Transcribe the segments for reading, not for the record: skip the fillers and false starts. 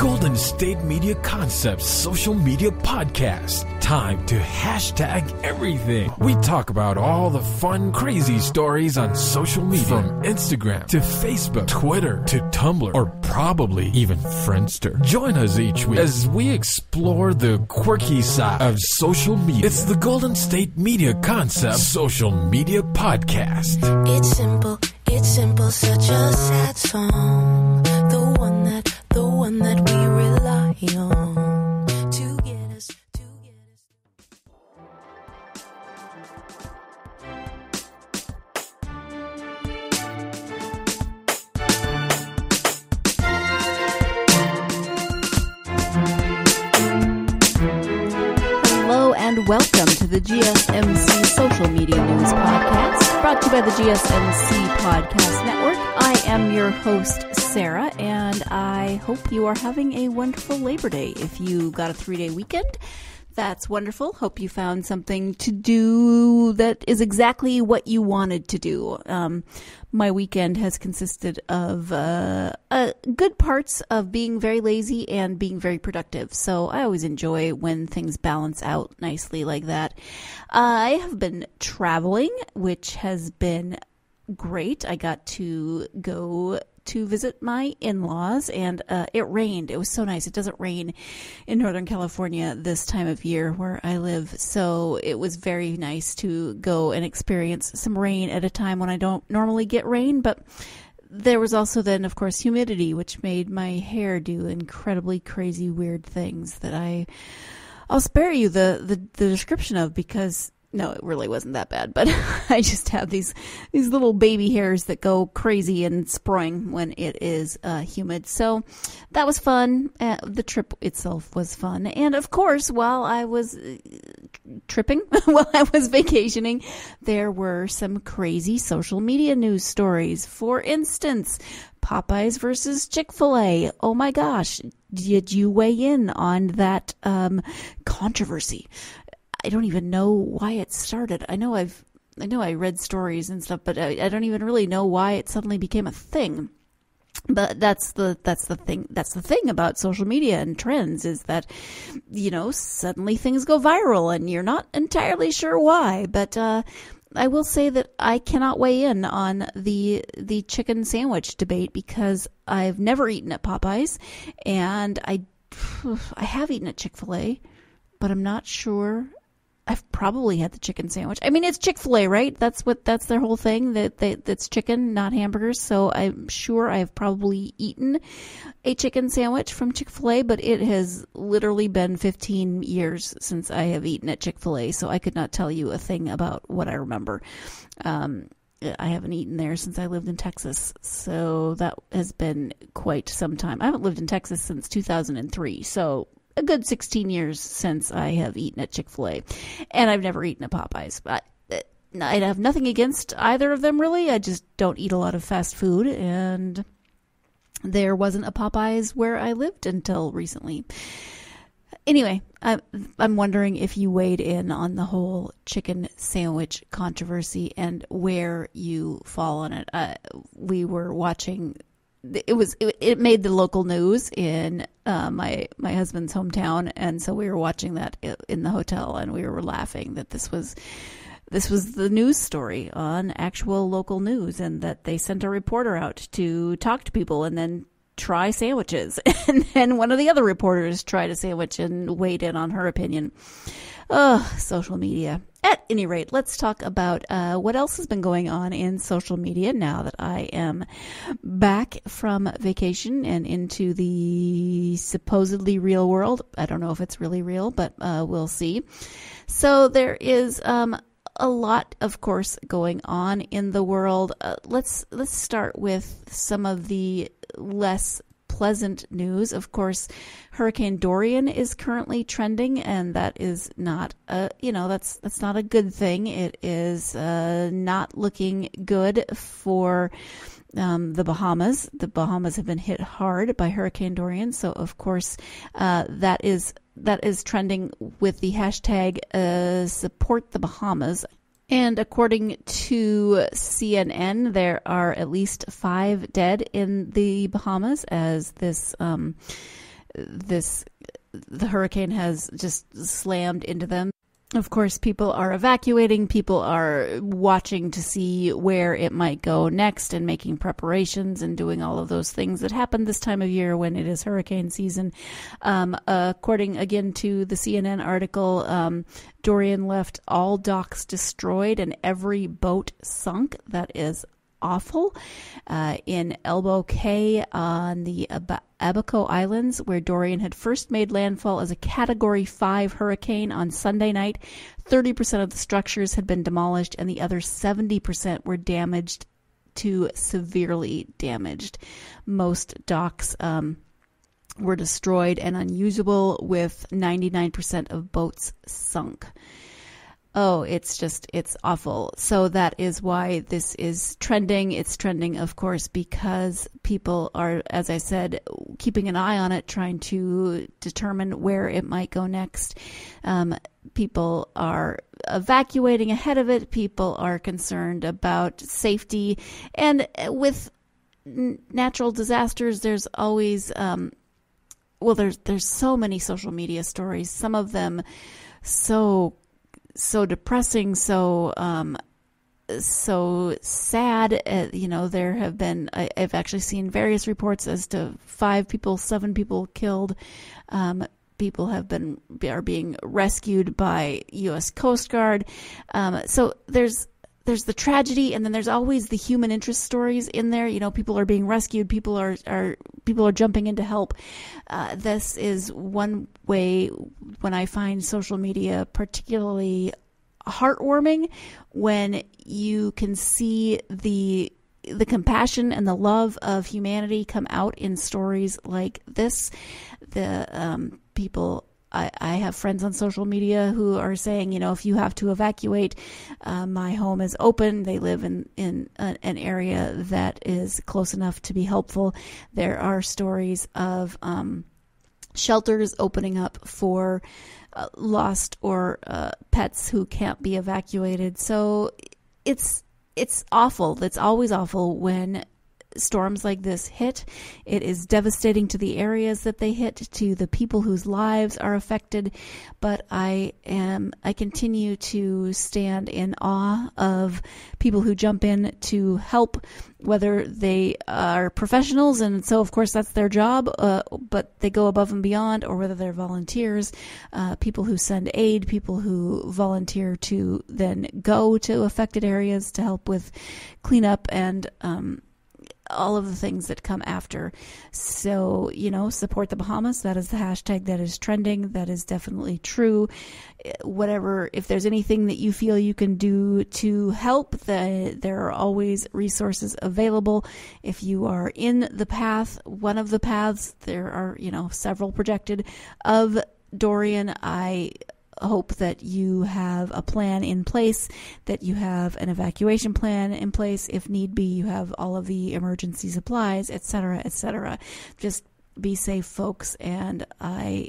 Golden State Media Concepts Social Media Podcast. Time to hashtag everything. We talk about all the fun, crazy stories on social media. From Instagram to Facebook, Twitter to Tumblr, or probably even Friendster. Join us each week as we explore the quirky side of social media. It's the Golden State Media Concepts Social Media Podcast. It's simple, such a sad song. The one that we rely on to get us. Hello and welcome to the GSMC Social Media News Podcast, brought to you by the GSMC Podcast Network. I am your host, Sarah, and I hope you are having a wonderful Labor Day. If you got a 3-day weekend, that's wonderful. Hope you found something to do that is exactly what you wanted to do. My weekend has consisted of good parts of being very lazy and being very productive. So I always enjoy when things balance out nicely like that. I have been traveling, which has been great. I got to go to visit my in-laws, and it rained. It was so nice. It doesn't rain in Northern California this time of year where I live, so it was very nice to go and experience some rain at a time when I don't normally get rain. But there was also then, of course, humidity, which made my hair do incredibly crazy, weird things that I'll spare you the description of, because no, it really wasn't that bad, but I just have these little baby hairs that go crazy in spring when it is humid. So that was fun. The trip itself was fun. And of course, while I was while I was vacationing, there were some crazy social media news stories. For instance, Popeyes versus Chick-fil-A. Oh my gosh. Did you weigh in on that controversy? I don't even know why it started. I know I read stories and stuff, but I don't even really know why it suddenly became a thing. But that's the thing about social media and trends, is that, suddenly things go viral and you're not entirely sure why. But I will say that I cannot weigh in on the chicken sandwich debate, because I've never eaten at Popeyes, and I have eaten at Chick-fil-A, but I'm not sure. I've probably had the chicken sandwich. I mean, it's Chick-fil-A, right? That's their whole thing, that's chicken, not hamburgers. So I'm sure I've probably eaten a chicken sandwich from Chick-fil-A, but it has literally been 15 years since I have eaten at Chick-fil-A. So I could not tell you a thing about what I remember. I haven't eaten there since I lived in Texas. So that has been quite some time. I haven't lived in Texas since 2003. So a good 16 years since I have eaten at Chick-fil-A, and I've never eaten at Popeyes. But I have nothing against either of them, really. I just don't eat a lot of fast food, and there wasn't a Popeyes where I lived until recently. Anyway, I'm wondering if you weighed in on the whole chicken sandwich controversy and where you fall on it. We were watching. It made the local news in my husband's hometown, and so we were watching that in the hotel, and we were laughing that this was the news story on actual local news, and that they sent a reporter out to talk to people and then try sandwiches, and then one of the other reporters tried a sandwich and weighed in on her opinion. Social media. At any rate, let's talk about what else has been going on in social media now that I am back from vacation and into the supposedly real world. I don't know if it's really real, but we'll see. So there is a lot, of course, going on in the world. Let's start with some of the less pleasant news. Of course, Hurricane Dorian is currently trending, and that is not that's not a good thing. It is not looking good for the Bahamas. The Bahamas have been hit hard by Hurricane Dorian, so of course that is trending with the hashtag support the Bahamas. And according to CNN, there are at least 5 dead in the Bahamas as this the hurricane has just slammed into them. Of course, people are evacuating. People are watching to see where it might go next and making preparations and doing all of those things that happen this time of year when it is hurricane season. According, again, to the CNN article, Dorian left all docks destroyed and every boat sunk. That is awful. In Elbow Cay on the Abaco Islands, where Dorian had first made landfall as a Category 5 hurricane on Sunday night, 30% of the structures had been demolished and the other 70% were damaged to severely damaged. Most docks were destroyed and unusable, with 99% of boats sunk. Oh, it's awful. So that is why this is trending. It's trending, of course, because people are, as I said, keeping an eye on it, trying to determine where it might go next. People are evacuating ahead of it. People are concerned about safety. And with natural disasters, there's always, there's so many social media stories, some of them so depressing, so sad. There have been, I've actually seen various reports as to 5 people, 7 people killed. People are being rescued by U.S. Coast Guard. So there's the tragedy, and then there's always the human interest stories in there. People are being rescued. People are jumping in to help. This is one way when I find social media particularly heartwarming, when you can see the compassion and the love of humanity come out in stories like this. The people. I have friends on social media who are saying, if you have to evacuate, my home is open. They live in an area that is close enough to be helpful. There are stories of shelters opening up for lost or pets who can't be evacuated. So it's awful. It's always awful when storms like this hit. It is devastating to the areas that they hit, to the people whose lives are affected. But I continue to stand in awe of people who jump in to help, whether they are professionals, and so of course that's their job, but they go above and beyond, or whether they're volunteers, people who send aid, people who volunteer to then go to affected areas to help with cleanup and all of the things that come after. So, support the Bahamas. That is the hashtag that is trending. That is definitely true. Whatever, if there's anything that you feel you can do to help, there are always resources available. If you are in the path, one of the paths, there are, several projected of Dorian, I hope that you have a plan in place, that you have an evacuation plan in place. If need be, you have all of the emergency supplies, etc., etc. Just be safe, folks. And I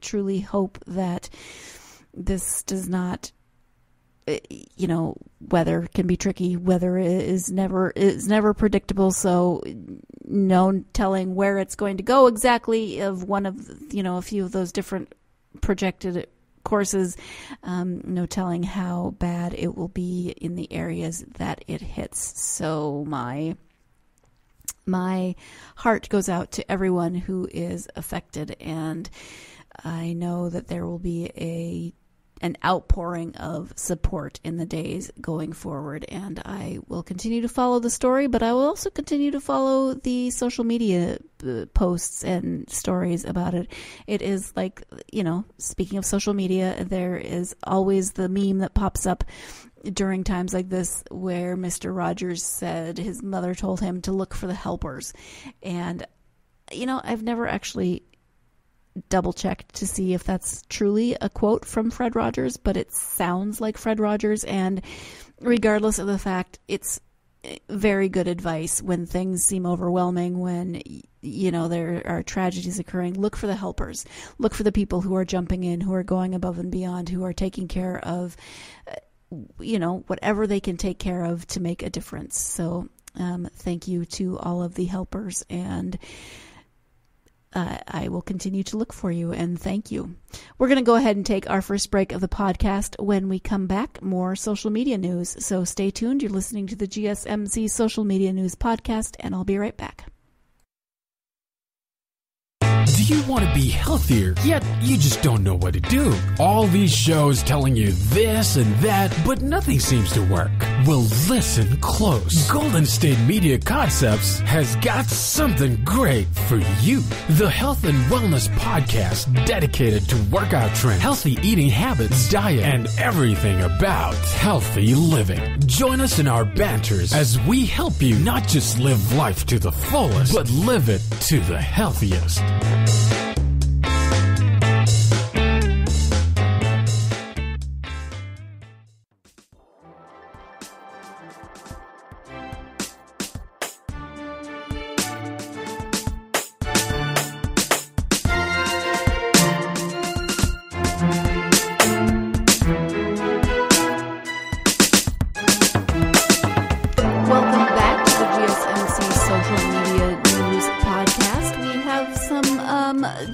truly hope that this does not, weather can be tricky. Weather is never predictable. So no telling where it's going to go exactly of one of, a few of those different projected courses, no telling how bad it will be in the areas that it hits. So my heart goes out to everyone who is affected, and I know that there will be an outpouring of support in the days going forward, and I will continue to follow the story, but I will also continue to follow the social media posts and stories about it. It is like, speaking of social media, there is always the meme that pops up during times like this where Mr. Rogers said his mother told him to look for the helpers. And, I've never actually double checked to see if that's truly a quote from Fred Rogers, but it sounds like Fred Rogers. And regardless of the fact, it's very good advice when things seem overwhelming, when there are tragedies occurring. Look for the helpers. Look for the people who are jumping in, who are going above and beyond, who are taking care of whatever they can take care of to make a difference. So thank you to all of the helpers, and I will continue to look for you, and thank you. We're going to go ahead and take our first break of the podcast. When we come back, more social media news. So stay tuned. You're listening to the GSMC Social Media News Podcast, and I'll be right back. Do you want to be healthier, yet you just don't know what to do? All these shows telling you this and that, but nothing seems to work. Well, listen close. Golden State Media Concepts has got something great for you. The Health and Wellness Podcast dedicated to workout trends, healthy eating habits, diet, and everything about healthy living. Join us in our banters as we help you not just live life to the fullest, but live it to the healthiest.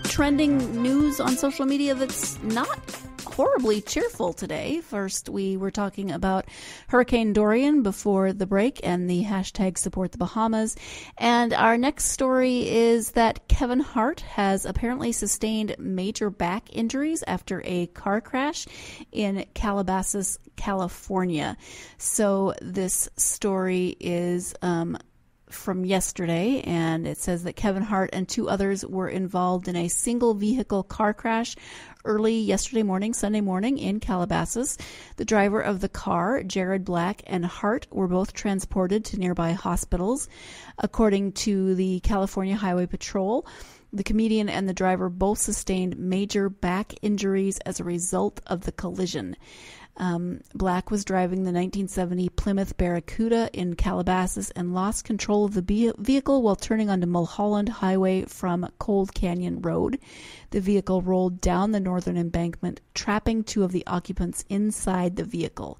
Trending news on social media that's not horribly cheerful today. First, we were talking about Hurricane Dorian before the break and the hashtag support the Bahamas. And our next story is that Kevin Hart has apparently sustained major back injuries after a car crash in Calabasas, California. So this story is from yesterday, and it says that Kevin Hart and two others were involved in a single vehicle car crash early yesterday morning, Sunday morning, in Calabasas. The driver of the car, Jared Black, and Hart were both transported to nearby hospitals. According to the California Highway Patrol, the comedian and the driver both sustained major back injuries as a result of the collision. Black was driving the 1970 Plymouth Barracuda in Calabasas and lost control of the vehicle while turning onto Mulholland Highway from Cold Canyon Road. The vehicle rolled down the northern embankment, trapping two of the occupants inside the vehicle.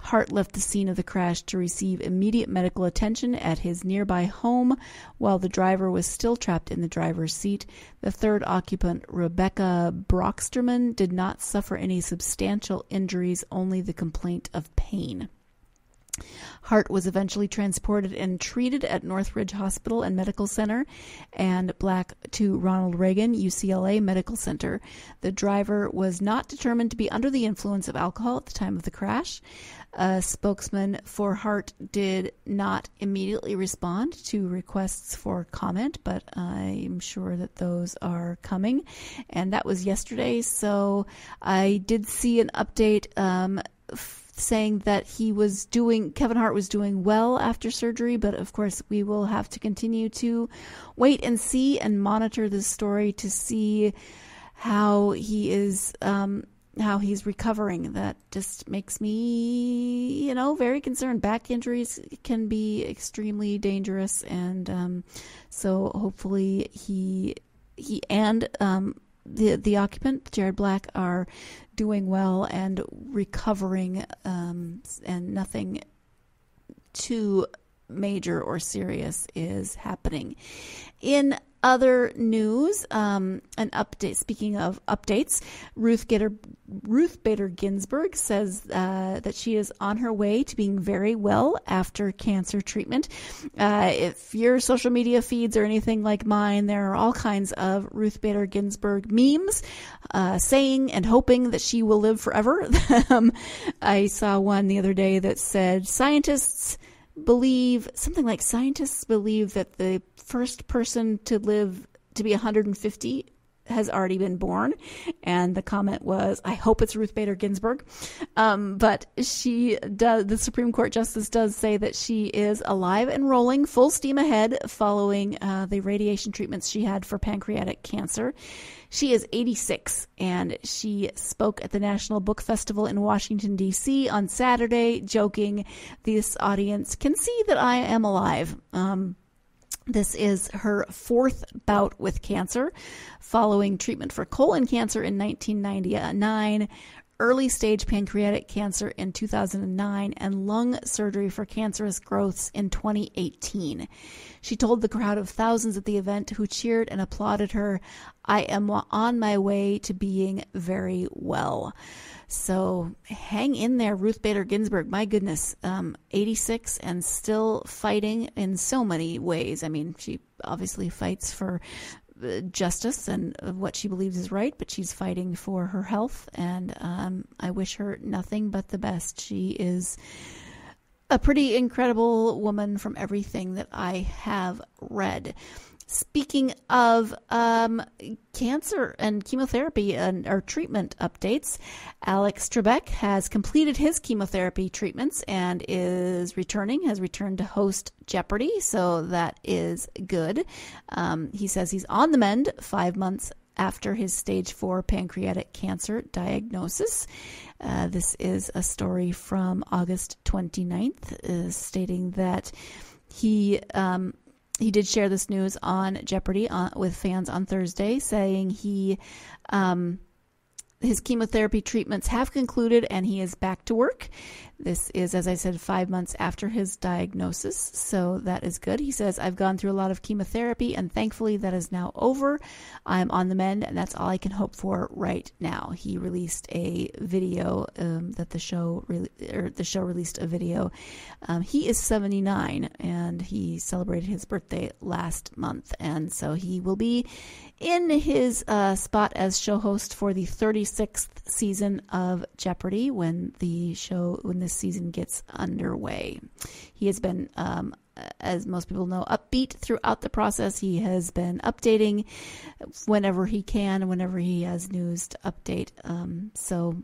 Hart left the scene of the crash to receive immediate medical attention at his nearby home, while the driver was still trapped in the driver's seat. The third occupant, Rebecca Brocksterman, did not suffer any substantial injuries, only the complaint of pain. Hart was eventually transported and treated at Northridge Hospital and Medical Center, and Black to Ronald Reagan UCLA Medical Center. The driver was not determined to be under the influence of alcohol at the time of the crash. A spokesman for Hart did not immediately respond to requests for comment, but I'm sure that those are coming. And that was yesterday, so I did see an update saying that Kevin Hart was doing well after surgery, but of course we will have to continue to wait and see and monitor this story to see how he is, how he's recovering. That just makes me, very concerned. Back injuries can be extremely dangerous, and so hopefully he and the occupant, Jared Black, are doing well and recovering, and nothing too major or serious is happening. In other news, an update. Speaking of updates, Ruth Bader Ginsburg says that she is on her way to being very well after cancer treatment. If your social media feeds are anything like mine, there are all kinds of Ruth Bader Ginsburg memes saying and hoping that she will live forever. I saw one the other day that said scientists believe that the first person to live to be 150 has already been born, and the comment was, I hope it's Ruth Bader Ginsburg. But the Supreme Court Justice does say that she is alive and rolling, full steam ahead, following the radiation treatments she had for pancreatic cancer. She is 86, and she spoke at the National Book Festival in Washington, D.C. on Saturday, joking, "This audience can see that I am alive." This is her fourth bout with cancer, following treatment for colon cancer in 1999. early stage pancreatic cancer in 2009 and lung surgery for cancerous growths in 2018. She told the crowd of thousands at the event who cheered and applauded her, "I am on my way to being very well." So hang in there, Ruth Bader Ginsburg. My goodness, 86 and still fighting in so many ways. I mean, she obviously fights for justice and what she believes is right, but she's fighting for her health, and I wish her nothing but the best. She is a pretty incredible woman from everything that I have read. Speaking of cancer and chemotherapy or treatment updates, Alex Trebek has completed his chemotherapy treatments and has returned to host Jeopardy, so that is good. He says he's on the mend 5 months after his stage 4 pancreatic cancer diagnosis. This is a story from August 29th, stating that he did share this news on Jeopardy with fans on Thursday, saying his chemotherapy treatments have concluded and he is back to work. This is, as I said, 5 months after his diagnosis, so that is good. He says, "I've gone through a lot of chemotherapy, and thankfully that is now over. I'm on the mend, and that's all I can hope for right now." He released a video the show released a video. He is 79, and he celebrated his birthday last month, and so he will be in his spot as show host for the 36th season of Jeopardy when this season gets underway. He has been, as most people know, upbeat throughout the process. He has been updating whenever he can, whenever he has news to update. So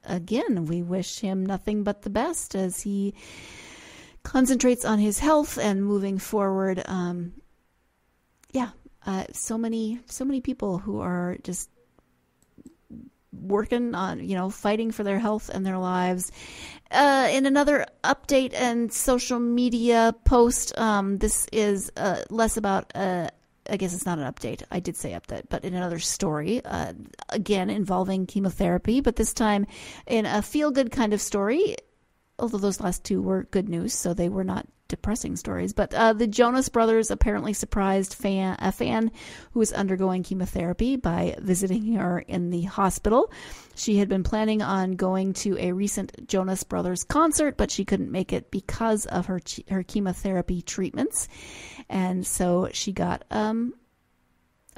again, we wish him nothing but the best as he concentrates on his health and moving forward. So many people who are just working on, fighting for their health and their lives. In another update and social media post, this is less about, I guess it's not an update. I did say update, but in another story, again, involving chemotherapy, but this time in a feel-good kind of story, although those last two were good news, so they were not depressing stories. But the Jonas Brothers apparently surprised a fan who was undergoing chemotherapy by visiting her in the hospital. She had been planning on going to a recent Jonas Brothers concert, but she couldn't make it because of her chemotherapy treatments. And so she got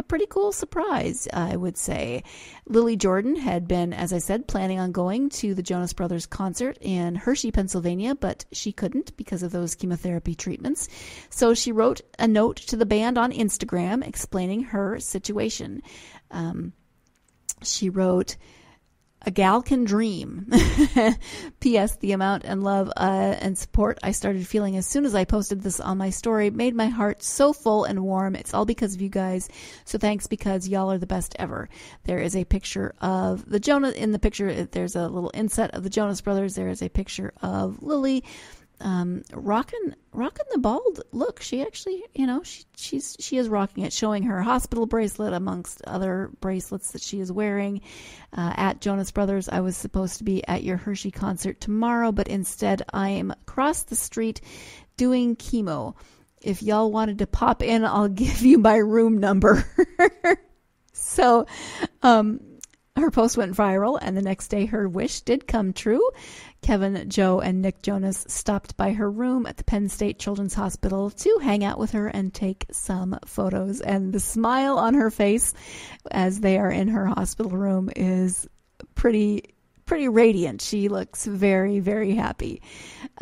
a pretty cool surprise, I would say. Lily Jordan had been, as I said, planning on going to the Jonas Brothers concert in Hershey, Pennsylvania, but she couldn't because of those chemotherapy treatments. So she wrote a note to the band on Instagram explaining her situation. She wrote, "A gal can dream. P.S. The amount and love and support I started feeling as soon as I posted this on my story made my heart so full and warm. It's all because of you guys. So thanks, because y'all are the best ever." There is a picture of the Jonas. In the picture, there's a little inset of the Jonas Brothers. There is a picture of Lily rocking the bald look. She actually, she is rocking it, showing her hospital bracelet amongst other bracelets that she is wearing. At Jonas Brothers, "I was supposed to be at your Hershey concert tomorrow, but instead I am across the street doing chemo. If y'all wanted to pop in, I'll give you my room number." So, her post went viral, and the next day her wish did come true. Kevin, Joe, and Nick Jonas stopped by her room at the Penn State Children's Hospital to hang out with her and take some photos. And the smile on her face as they are in her hospital room is pretty radiant. She looks very, very happy.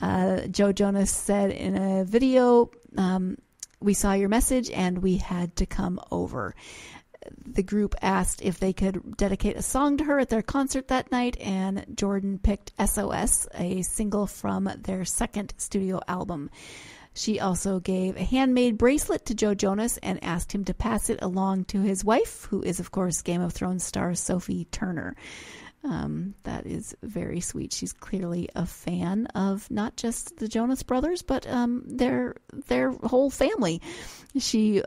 Joe Jonas said in a video, "We saw your message and we had to come over." The group asked if they could dedicate a song to her at their concert that night, and Jordan picked SOS, a single from their second studio album. She also gave a handmade bracelet to Joe Jonas and asked him to pass it along to his wife, who is, of course, Game of Thrones star Sophie Turner. That is very sweet. She's clearly a fan of not just the Jonas Brothers, but their whole family. She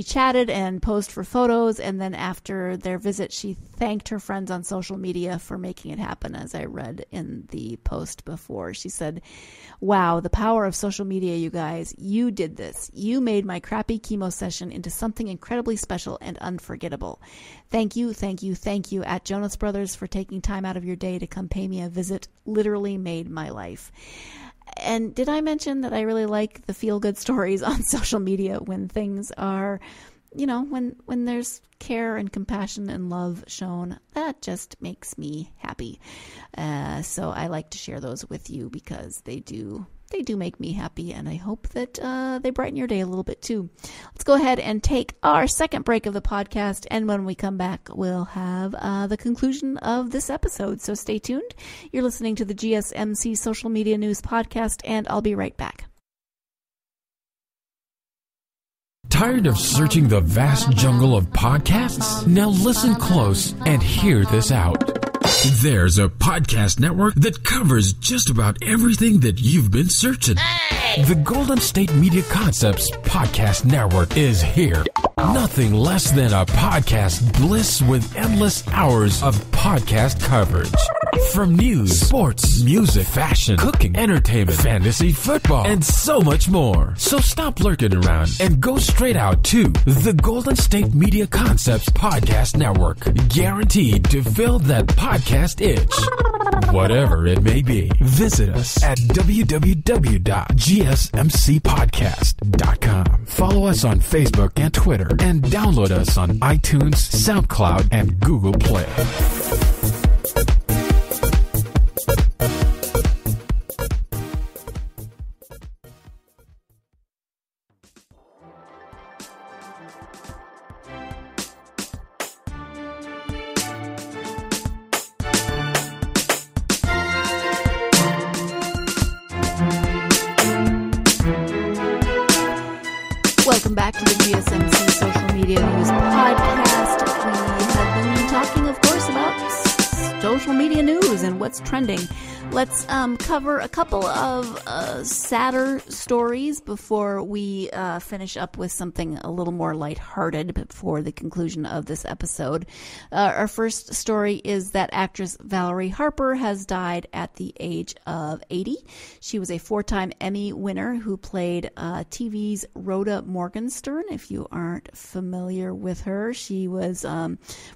chatted and posed for photos, and then after their visit, she thanked her friends on social media for making it happen, as I read in the post before. She said, "Wow, the power of social media, you guys. You did this. You made my crappy chemo session into something incredibly special and unforgettable. Thank you, thank you, thank you at Jonas Brothers for taking time out of your day to come pay me a visit. Literally made my life." And did I mention that I really like the feel-good stories on social media when things are, when there's care and compassion and love shown? That just makes me happy. So I like to share those with you because they do make me happy, and I hope that they brighten your day a little bit too. Let's go ahead and take our second break of the podcast, and when we come back, we'll have the conclusion of this episode. So stay tuned. You're listening to the GSMC Social Media News Podcast, and I'll be right back. Tired of searching the vast jungle of podcasts? Now listen close and hear this out. There's a podcast network that covers just about everything that you've been searching. Hey! The Golden State Media Concepts Podcast Network is here. Nothing less than a podcast bliss with endless hours of podcast coverage. From news, sports, music, fashion, cooking, entertainment, fantasy, football, and so much more. So stop lurking around and go straight out to the Golden State Media Concepts Podcast Network. Guaranteed to fill that podcast itch. Whatever it may be. Visit us at www.gsmcpodcast.com. Follow us on Facebook and Twitter, and download us on iTunes, SoundCloud, and Google Play. Welcome back to the GSMC Social Media News Podcast. We have been talking, of course, about social media news and what's trending. Let's cover a couple of sadder stories before we finish up with something a little more lighthearted before the conclusion of this episode. Our first story is that actress Valerie Harper has died at the age of 80. She was a 4-time Emmy winner who played TV's Rhoda Morgenstern. If you aren't familiar with her, she was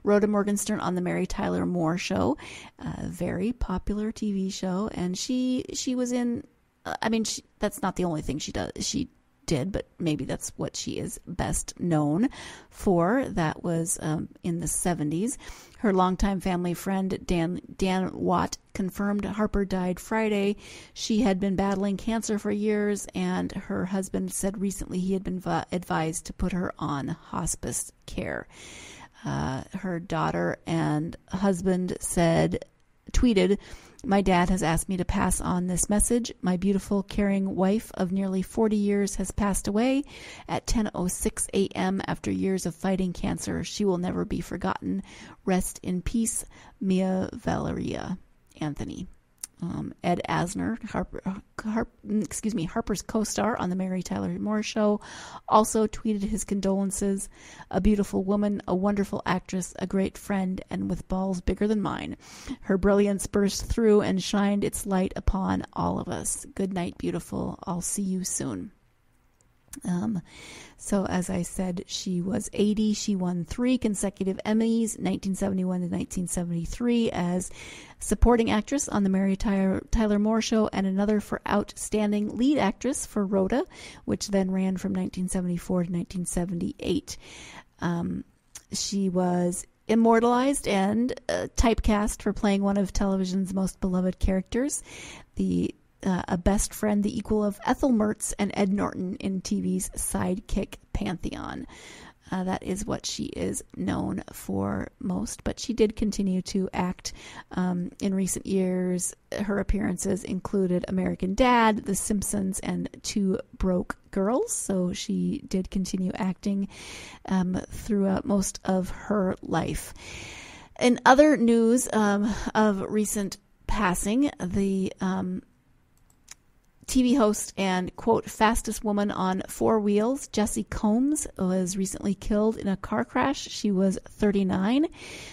Rhoda Morgenstern on the Mary Tyler Moore Show, a very popular TV show. And she was in, that's not the only thing she did, but maybe that's what she is best known for. That was in the 70s. Her longtime family friend, Dan Watt, confirmed Harper died Friday. She had been battling cancer for years, and her husband said recently he had been advised to put her on hospice care. Her daughter and husband tweeted, "My dad has asked me to pass on this message. My beautiful, caring wife of nearly 40 years has passed away at 10:06 a.m. after years of fighting cancer. She will never be forgotten. Rest in peace, Mia Valeria." Anthony. Ed Asner, Harper's co-star on the Mary Tyler Moore Show, also tweeted his condolences. "A beautiful woman, a wonderful actress, a great friend, and with balls bigger than mine. Her brilliance burst through and shined its light upon all of us. Good night, beautiful. I'll see you soon." So as I said, she was 80. She won 3 consecutive Emmys, 1971 to 1973, as supporting actress on the Mary Tyler Moore Show, and another for outstanding lead actress for Rhoda, which then ran from 1974 to 1978. She was immortalized and typecast for playing one of television's most beloved characters, a best friend, the equal of Ethel Mertz and Ed Norton in TV's sidekick pantheon. That is what she is known for most, but she did continue to act in recent years. Her appearances included American Dad, The Simpsons, and Two Broke Girls, so she did continue acting throughout most of her life. In other news of recent passing, the TV host and, quote, fastest woman on four wheels, Jessie Combs, was recently killed in a car crash. She was 39.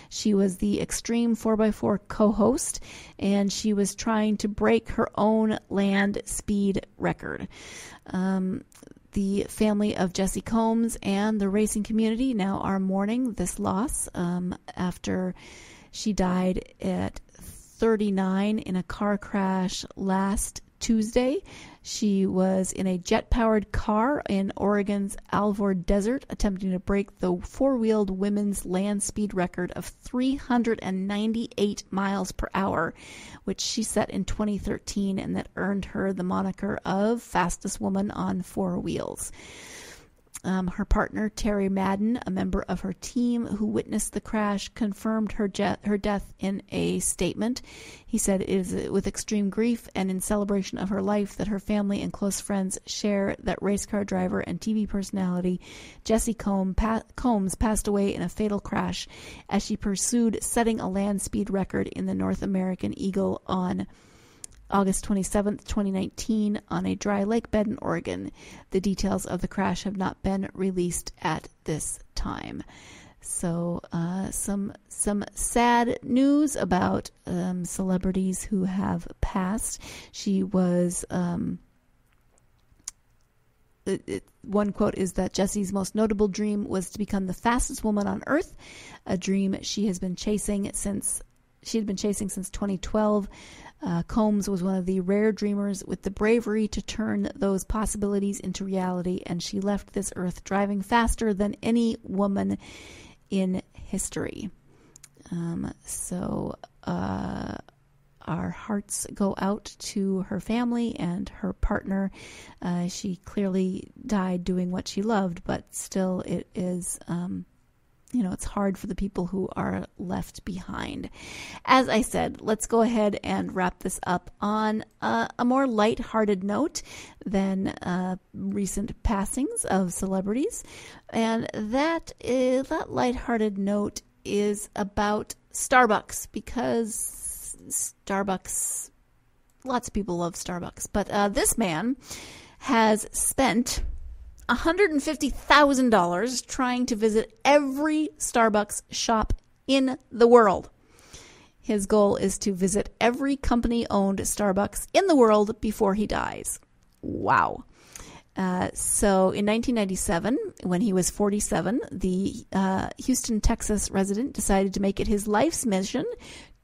She was the Extreme 4x4 co-host, and she was trying to break her own land speed record. The family of Jessie Combs and the racing community now are mourning this loss after she died at 39 in a car crash last Tuesday. She was in a jet-powered car in Oregon's Alvord Desert attempting to break the four-wheeled women's land speed record of 398 miles per hour, which she set in 2013, and that earned her the moniker of fastest woman on four wheels. Her partner, Terry Madden, a member of her team who witnessed the crash, confirmed her death in a statement. He said it is with extreme grief and in celebration of her life that her family and close friends share that race car driver and TV personality Jessie Combs passed away in a fatal crash as she pursued setting a land speed record in the North American Eagle on August 27th, 2019, on a dry lake bed in Oregon. The details of the crash have not been released at this time. So, some sad news about celebrities who have passed. She was. One quote is that Jessie's most notable dream was to become the fastest woman on Earth, a dream she had been chasing since 2012. Combs was one of the rare dreamers with the bravery to turn those possibilities into reality, and she left this earth driving faster than any woman in history. So our hearts go out to her family and her partner. She clearly died doing what she loved, but still it is... it's hard for the people who are left behind. As I said, let's go ahead and wrap this up on a more lighthearted note than recent passings of celebrities. And that lighthearted note is about Starbucks, because Starbucks, lots of people love Starbucks. But this man has spent $150,000 trying to visit every Starbucks shop in the world. His goal is to visit every company-owned Starbucks in the world before he dies. Wow. So in 1997, when he was 47, the Houston, Texas resident decided to make it his life's mission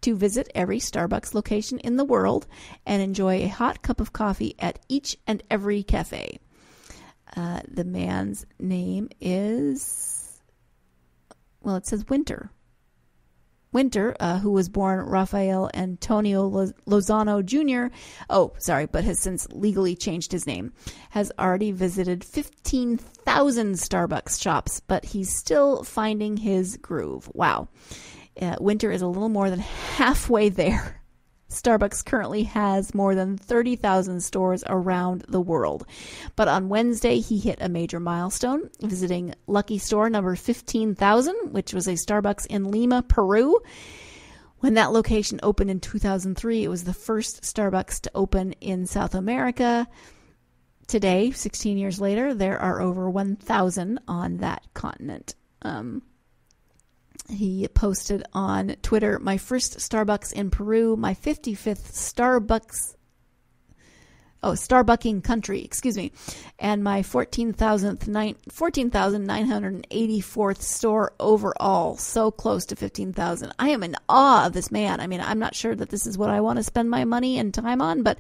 to visit every Starbucks location in the world and enjoy a hot cup of coffee at each and every cafe. The man's name is, it says Winter. Winter, who was born Rafael Antonio Lozano Jr., but has since legally changed his name, has already visited 15,000 Starbucks shops, but he's still finding his groove. Wow. Winter is a little more than halfway there. Starbucks currently has more than 30,000 stores around the world. But on Wednesday, he hit a major milestone, visiting lucky store number 15,000, which was a Starbucks in Lima, Peru. When that location opened in 2003, it was the first Starbucks to open in South America. Today, 16 years later, there are over 1,000 on that continent. He posted on Twitter, "My first Starbucks in Peru, my 55th Starbucking country, and my 14,984th store overall. So close to 15,000. I am in awe of this man. I mean, I'm not sure that this is what I want to spend my money and time on, but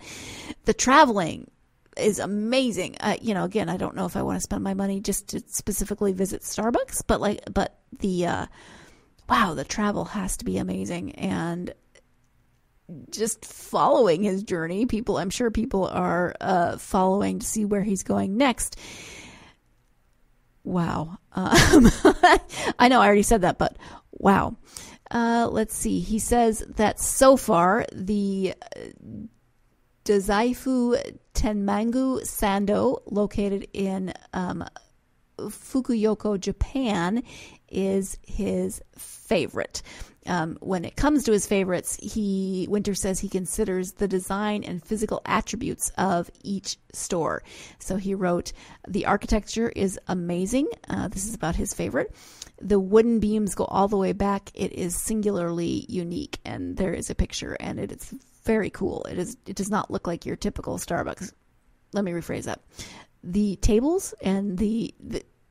the traveling is amazing. Again, I don't know if I want to spend my money just to specifically visit Starbucks, but the travel has to be amazing. And just following his journey, I'm sure people are following to see where he's going next. Wow. I know I already said that, but wow. Let's see. He says that so far, the Dazaifu Tenmangu Sando, located in Fukuoka, Japan, is his favorite. When it comes to his favorites, Winter says he considers the design and physical attributes of each store. So he wrote, the architecture is amazing. This is about his favorite. The wooden beams go all the way back. It is singularly unique. And there is a picture, and it is very cool. It does not look like your typical Starbucks. Let me rephrase that. The tables and the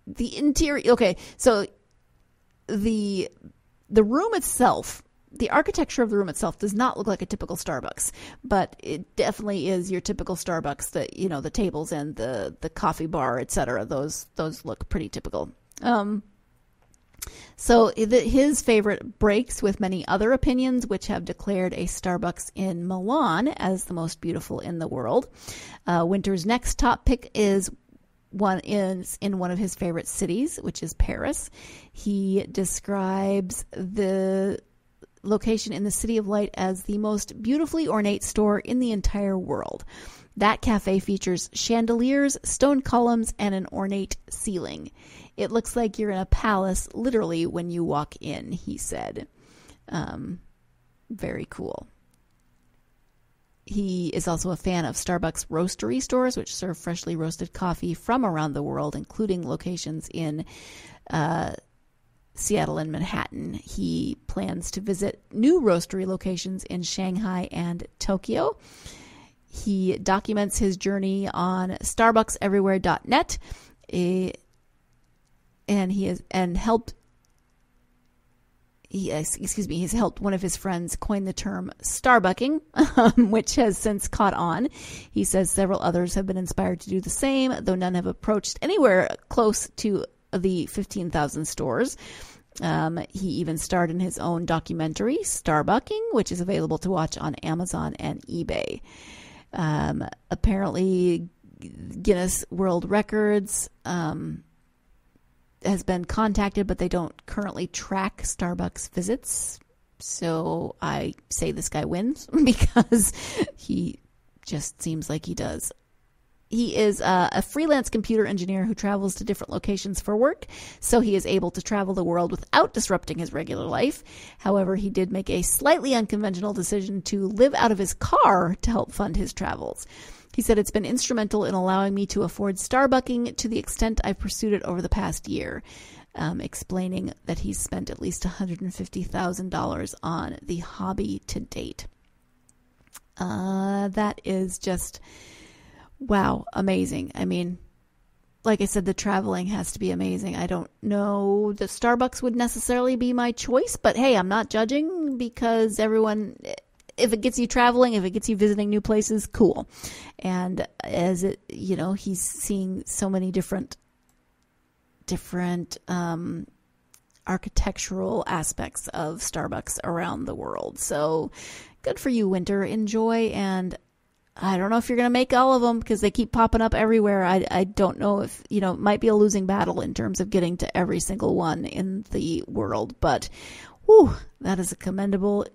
interior. Okay, so the room itself, the architecture of the room itself does not look like a typical Starbucks, but it definitely is your typical Starbucks. The tables and the coffee bar, etc. Those look pretty typical. So his favorite breaks with many other opinions, which have declared a Starbucks in Milan as the most beautiful in the world. Winter's next top pick is in one of his favorite cities, which is Paris. He describes the location in the City of Light as the most beautifully ornate store in the entire world. That cafe features chandeliers, stone columns, and an ornate ceiling. It looks like you're in a palace, literally, when you walk in, he said. Very cool. He is also a fan of Starbucks roastery stores, which serve freshly roasted coffee from around the world, including locations in Seattle and Manhattan. He plans to visit new roastery locations in Shanghai and Tokyo. He documents his journey on StarbucksEverywhere.net, and he's helped one of his friends coin the term Starbucking, which has since caught on. He says several others have been inspired to do the same, though none have approached anywhere close to the 15,000 stores. He even starred in his own documentary, Starbucking, which is available to watch on Amazon and eBay. Apparently, Guinness World Records has been contacted, but they don't currently track Starbucks visits. So I say this guy wins because he just seems like he does. He is a freelance computer engineer who travels to different locations for work, so he is able to travel the world without disrupting his regular life. However, he did make a slightly unconventional decision to live out of his car to help fund his travels. He said, it's been instrumental in allowing me to afford Starbucking to the extent I've pursued it over the past year, explaining that he's spent at least $150,000 on the hobby to date. That is just... wow, amazing. I mean, like I said, the traveling has to be amazing. I don't know that Starbucks would necessarily be my choice, but hey, I'm not judging because everyone, if it gets you traveling, if it gets you visiting new places, cool. And as it, he's seeing so many different architectural aspects of Starbucks around the world. So good for you, Winter. Enjoy, and I don't know if you're going to make all of them because they keep popping up everywhere. I don't know if, it might be a losing battle in terms of getting to every single one in the world. But, that is a commendable,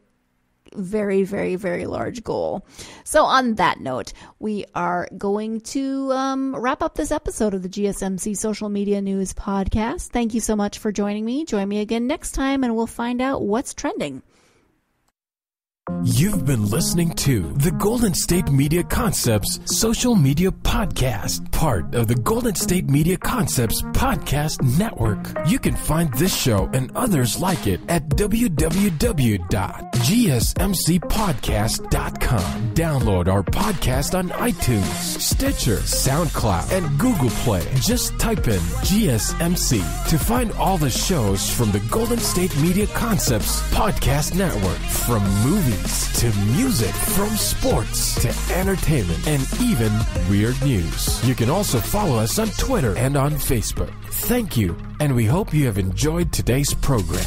very, very, very large goal. So on that note, we are going to wrap up this episode of the GSMC Social Media News Podcast. Thank you so much for joining me. Join me again next time and we'll find out what's trending. You've been listening to the Golden State Media Concepts Social Media Podcast, part of the Golden State Media Concepts Podcast Network. You can find this show and others like it at www.gsmcpodcast.com. Download our podcast on iTunes, Stitcher, SoundCloud, and Google Play. Just type in GSMC to find all the shows from the Golden State Media Concepts Podcast Network, from movies to music, from sports to entertainment, and even weird news. You can also follow us on Twitter and on Facebook. Thank you, and we hope you have enjoyed today's program.